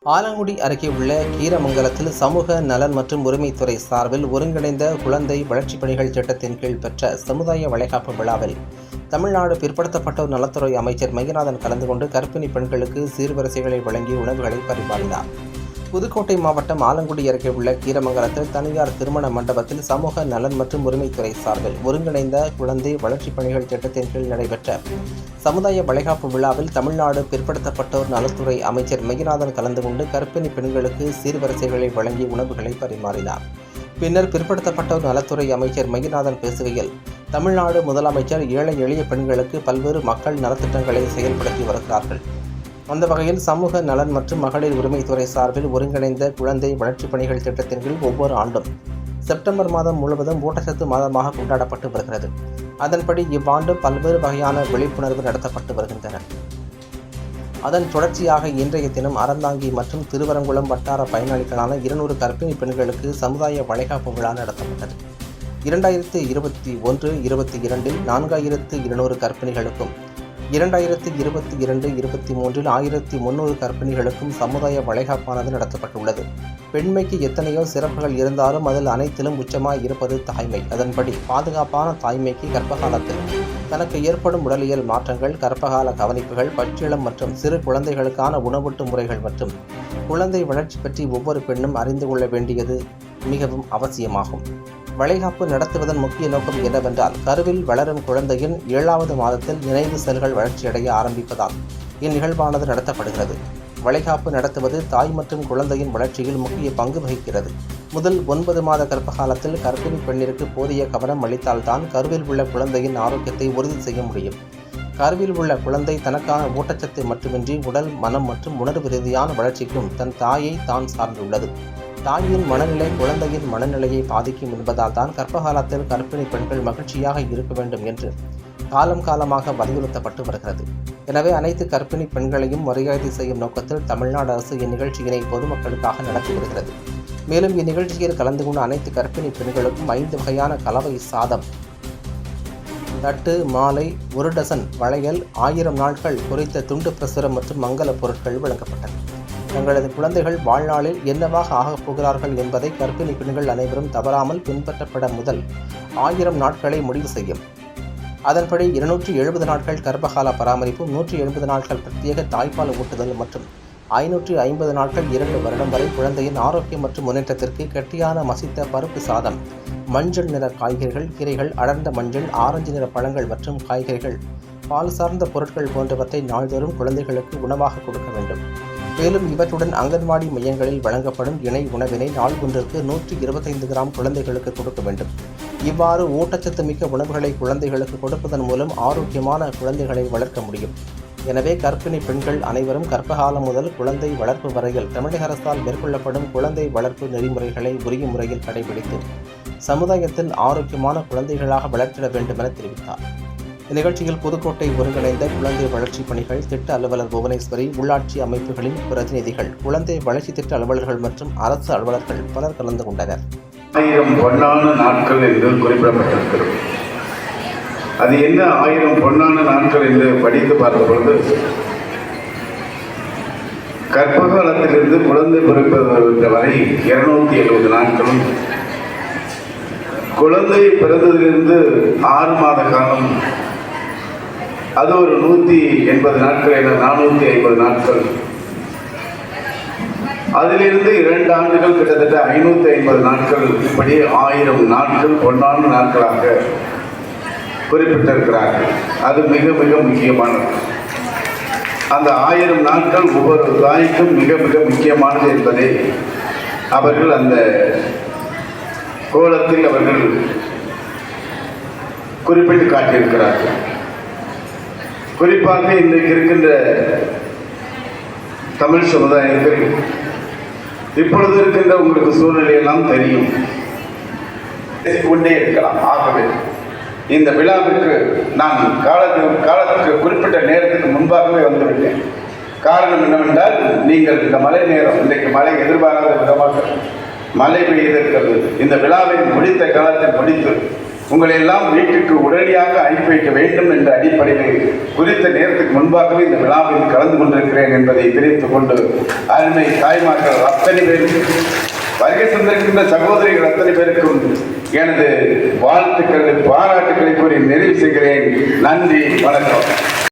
ஆலங்குடி அருகே உள்ள கீரமங்கலத்தில் சமூக நலன் மற்றும் உரிமைத்துறை சார்பில் ஒருங்கிணைந்த குழந்தை வளர்ச்சிப் பணிகள் திட்டத்தின் கீழ் பெற்ற சமுதாய வளைகாப்பு விழாவில் தமிழ்நாடு பிற்படுத்தப்பட்டோர் நலத்துறை அமைச்சர் மையநாதன் கலந்து கொண்டு கர்ப்பிணி பெண்களுக்கு சீர்வரிசைகளை வழங்கி உணவுகளை பரிமாறினார். புதுக்கோட்டை மாவட்டம் ஆலங்குடி அருகே உள்ள கீரமங்கலத்தில் தனியார் திருமண மண்டபத்தில் சமூக நலன் மற்றும் உரிமைத்துறை சார்பில் ஒருங்கிணைந்த குழந்தை வளர்ச்சிப் பணிகள் திட்டத்தின் கீழ் நடைபெற்ற சமுதாய வளைகாப்பு விழாவில் தமிழ்நாடு பிற்படுத்தப்பட்டோர் நலத்துறை அமைச்சர் மையநாதன் கலந்து கொண்டு கர்ப்பிணி பெண்களுக்கு சீர்வரிசைகளை வழங்கி உணவுகளை பரிமாறினார். பின்னர் பிற்படுத்தப்பட்டோர் நலத்துறை அமைச்சர் மையநாதன் பேசுகையில், தமிழ்நாடு முதலமைச்சர் ஏழை எளிய பெண்களுக்கு பல்வேறு மக்கள் நலத்திட்டங்களை செயல்படுத்தி வருகிறார்கள். அந்த வகையில் சமூக நலன் மற்றும் மகளிர் உரிமைத்துறை சார்பில் ஒருங்கிணைந்த குழந்தை வளர்ச்சிப் பணிகள் திட்டத்தின் கீழ் ஒவ்வொரு ஆண்டும் செப்டம்பர் மாதம் முழுவதும் ஊட்டச்சத்து மாதமாக கொண்டாடப்பட்டு வருகிறது. அதன்படி இவ்வாண்டு பல்வேறு வகையான விழிப்புணர்வு நடத்தப்பட்டு வருகின்றன. அதன் தொடர்ச்சியாக இன்றைய தினம் அறந்தாங்கி மற்றும் திருவரங்குளம் வட்டார பயனாளிகளான 200 கர்ப்பிணி பெண்களுக்கு சமுதாய வளைகாப்பு விழா நடத்தப்பட்டது. 2021-22 4200 கர்ப்பிணிகளுக்கும் 2022-23 1300 கர்ப்பிணிகளுக்கும் சமுதாய வளைகாப்பானது நடத்தப்பட்டுள்ளது. பெண்மைக்கு எத்தனையோ சிறப்புகள் இருந்தாலும் அதில் அனைத்திலும் உச்சமாய் இருப்பது தாய்மை. அதன்படி பாதுகாப்பான தாய்மைக்கு கர்ப்பகாலத்தில் தனக்கு ஏற்படும் உடலியல் மாற்றங்கள், கர்ப்பகால கவனிப்புகள், பச்சிளம் மற்றும் சிறு குழந்தைகளுக்கான உணவூட்டு முறைகள் மற்றும் குழந்தை வளர்ச்சி பற்றி ஒவ்வொரு பெண்ணும் அறிந்து கொள்ள வேண்டியது மிகவும் அவசியமாகும். வளைகாப்பு நடத்துவதன் முக்கிய நோக்கம் என்னவென்றால், கருவில் வளரும் குழந்தையின் 7வது மாதத்தில் நினைவு செல்கள் வளர்ச்சியடைய ஆரம்பிப்பதால் இந்நிகழ்வானது நடத்தப்படுகிறது. வளைகாப்பு நடத்துவது தாய் மற்றும் குழந்தையின் வளர்ச்சியில் முக்கிய பங்கு வகிக்கிறது. முதல் 9 மாத கர்ப்பகாலத்தில் கர்ப்பிணி பெண்ணிற்கு போதிய கவனம் அளித்தால்தான் கருவில் உள்ள குழந்தையின் ஆரோக்கியத்தை உறுதி செய்ய முடியும். கருவில் உள்ள குழந்தை தனக்கான ஊட்டச்சத்து மட்டுமின்றி உடல், மனம் மற்றும் உணர்வு ரீதியான வளர்ச்சிக்கும் தன் தாயை தான் சார்ந்துள்ளது. தாயின் மனநிலை குழந்தையின் மனநிலையை பாதிக்கும் என்பதால் தான் கர்ப்பகாலத்தில் கர்ப்பிணி பெண்கள் மகிழ்ச்சியாக இருக்க வேண்டும் என்று காலம் காலமாக வலியுறுத்தப்பட்டு வருகிறது. எனவே அனைத்து கர்ப்பிணி பெண்களையும் மரியாதை செய்யும் நோக்கத்தில் தமிழ்நாடு அரசு இந்நிகழ்ச்சியினை பொதுமக்களுக்காக நடத்தி வருகிறது. மேலும் இந்நிகழ்ச்சியில் கலந்து கொண்ட அனைத்து கர்ப்பிணி பெண்களுக்கும் 5 வகையான கலவை சாதம், தட்டு, மாலை, 1 டசன் வளையல், 1000 நாட்கள் குறித்த துண்டு பிரசுரம் மற்றும் மங்கள பொருட்கள் வழங்கப்பட்டன. தங்களது குழந்தைகள் வாழ்நாளில் என்னவாக ஆகப் போகிறார்கள் என்பதை கர்ப்பிணி பெண்கள் அனைவரும் தவறாமல் பின்பற்றப்பட முதல் 1000 நாட்களை முடிவு செய்யும். அதன்படி 270 நாட்கள் கர்ப்பகால பராமரிப்பு, 180 நாட்கள் பிரத்யேக தாய்ப்பால் ஊட்டுதல் மற்றும் 550 நாட்கள் 2 வருடம் வரை குழந்தையின் ஆரோக்கியம் மற்றும் முன்னேற்றத்திற்கு கெட்டியான மசித்த பருப்பு சாதம், மஞ்சள் நிற காய்கறிகள், கீரைகள், அடர்ந்த மஞ்சள், ஆரஞ்சு நிற பழங்கள் மற்றும் காய்கறிகள், பால் சார்ந்த பொருட்கள் போன்றவற்றை நாள்தோறும் குழந்தைகளுக்கு உணவாக கொடுக்க வேண்டும். மேலும் இவற்றுடன் அங்கன்வாடி மையங்களில் வழங்கப்படும் இணை உணவினை நாள் ஒன்றிற்கு 125 கிராம் குழந்தைகளுக்கு கொடுக்க வேண்டும். இவ்வாறு ஊட்டச்சத்து மிக்க உணவுகளை குழந்தைகளுக்கு கொடுப்பதன் மூலம் ஆரோக்கியமான குழந்தைகளை வளர்க்க முடியும். எனவே கர்ப்பிணி பெண்கள் அனைவரும் கர்ப்பகாலம் முதல் குழந்தை வளர்ப்பு வரையில் தமிழக அரசால் மேற்கொள்ளப்படும் குழந்தை வளர்ப்பு நெறிமுறைகளை உரிய முறையில் கடைபிடித்து சமுதாயத்தில் ஆரோக்கியமான குழந்தைகளாக வளர்த்திட வேண்டும் என தெரிவித்தார். இந்நிகழ்ச்சியில் புதுக்கோட்டை ஒருங்கிணைந்த குழந்தை வளர்ச்சி பணிகள் திட்ட அலுவலர் புவனேஸ்வரி, உள்ளாட்சி அமைப்புகளின் பிரதிநிதிகள், குழந்தை வளர்ச்சி திட்ட அலுவலர்கள் மற்றும் அரசு அலுவலர்கள் பலர் கலந்து கொண்டனர். 1000 பொன்னான நாட்கள் என்று குறிப்பிடப்பட்டிருக்கிறது. அது என்ன 1000 பொன்னான நாட்கள் என்று படித்து பார்த்த பொழுது, கர்ப்பகாலத்திலிருந்து குழந்தை பிறப்பது வரை 270 நாட்களும், குழந்தை பிறந்ததிலிருந்து 6 மாத காலம், அது ஒரு 180 நாட்கள் என 450 நாட்கள், அதிலிருந்து 2 ஆண்டுகள் கிட்டத்தட்ட 550 நாட்கள், இப்படி 1000 நாட்கள் பொன்னான நாட்களாக குறிப்பிட்டிருக்கிறார்கள். அது மிக மிக முக்கியமானது. அந்த 1000 நாட்கள் ஒவ்வொரு தாய்க்கும் மிக மிக முக்கியமானது என்பதை அவர்கள் அந்த கோலத்தில் அவர்கள் குறிப்பிட்டு காட்டியிருக்கிறார்கள். குறிப்பாக இன்றைக்கு இருக்கின்ற தமிழ் சமுதாயத்தில் இப்பொழுது இருக்கின்ற உங்களுக்கு சூழ்நிலையெல்லாம் தெரியும், கொண்டே இருக்கலாம். ஆகவே இந்த விழாவிற்கு நான் காலத்துக்கு குறிப்பிட்ட நேரத்துக்கு முன்பாகவே வந்துவிட்டேன். காரணம் என்னவென்றால், நீங்கள் இந்த மழை நேரம், இன்றைக்கு மழை எதிர்பாராத விதமாக மழை பெய்திருக்கிறது. இந்த விழாவை முடித்த காலத்தில் முடித்து உங்களை எல்லாம் வீட்டுக்கு உடனடியாக அனுப்பி வைக்க வேண்டும் என்ற அடிப்படையில் குறித்த நேரத்துக்கு முன்பாகவே இந்த விழாவில் கலந்து கொண்டிருக்கிறேன் என்பதை தெரிவித்துக் கொண்டு அருமை தாய்மார்கள் அத்தனை பேரும் வருகை தந்திருக்கின்ற சகோதரிகள் அத்தனை பேருக்கும் எனது வாழ்த்துக்களை பாராட்டுக்களை கூறி நிறைவு செய்கிறேன். நன்றி, வணக்கம்.